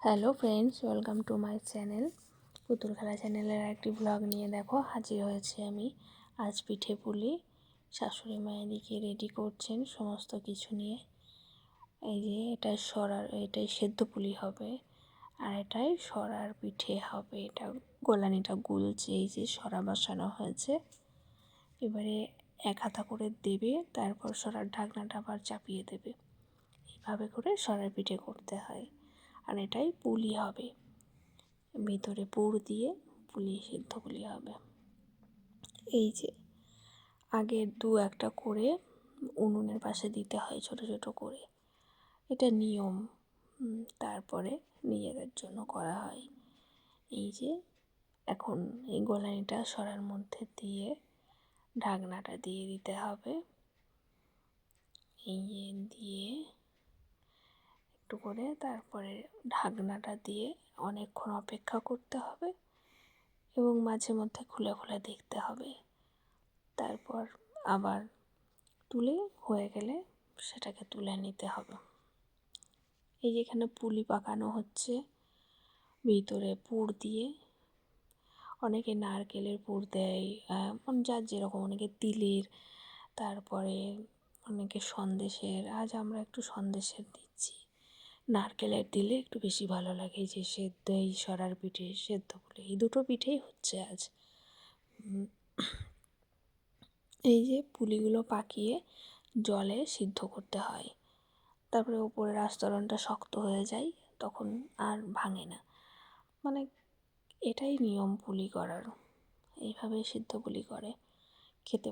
Hello friends, welcome to my channel. পুতুল খেলা চ্যানেলের একটি ব্লগ নিয়ে দেখো হাজির হয়েছি আমি। আজ পিঠে পুলি শাশুড়ি মা এদিকে রেডি করছেন সমস্ত কিছু নিয়ে। এই যে এটাই সেদ্ধ পুলি হবে, আর এটাই সরার পিঠে হবে। এটা গোলানিটা গুলছে, এই যে সরা বসানো হয়েছে। এবারে এক হাতা করে দেবে, তারপর সরার ঢাকনাটা আবার চাপিয়ে দেবে। এইভাবে করে সরার পিঠে করতে হয়। আর এটাই পুলি হবে, ভিতরে পুর দিয়ে সিদ্ধ পুলি হবে। এই যে আগে একটা করে উনুনের পাশে দিতে হয় ছোট ছোট করে, এটা নিয়ম। তারপরে নিজেদের জন্য করা হয়। এই যে এখন এই গোলানিটা সরার মধ্যে দিয়ে ঢাকনাটা দিয়ে দিতে হবে। এই দিয়ে একটু করে তারপরে ঢাকনাটা দিয়ে অনেকক্ষণ অপেক্ষা করতে হবে এবং মাঝে মধ্যে খুলে খুলে দেখতে হবে। তারপর আবার তুলে হয়ে গেলে সেটাকে তুলে নিতে হবে। এই যে এখানে পুলি পাকানো হচ্ছে, ভিতরে পুর দিয়ে, অনেকে নারকেলের পুর দেয়, যার যেরকম, অনেকে তিলের, তারপরে অনেকে সন্দেশের। আজ আমরা একটু সন্দেশের দিচ্ছি, নারকেলের দিলে একটু বেশি ভালো লাগে। এই যে সেদ্ধ এই সরার পিঠে, সেদ্ধ পুলি, এই দুটো পিঠেই হচ্ছে আজ। এই যে পুলিগুলো পাকিয়ে জলে সিদ্ধ করতে হয়, তারপরে ওপরের আস্তরণটা শক্ত হয়ে যায়, তখন আর ভাঙে না। মানে এটাই নিয়ম পুলি করার, এইভাবেই সিদ্ধ পুলি করে, খেতে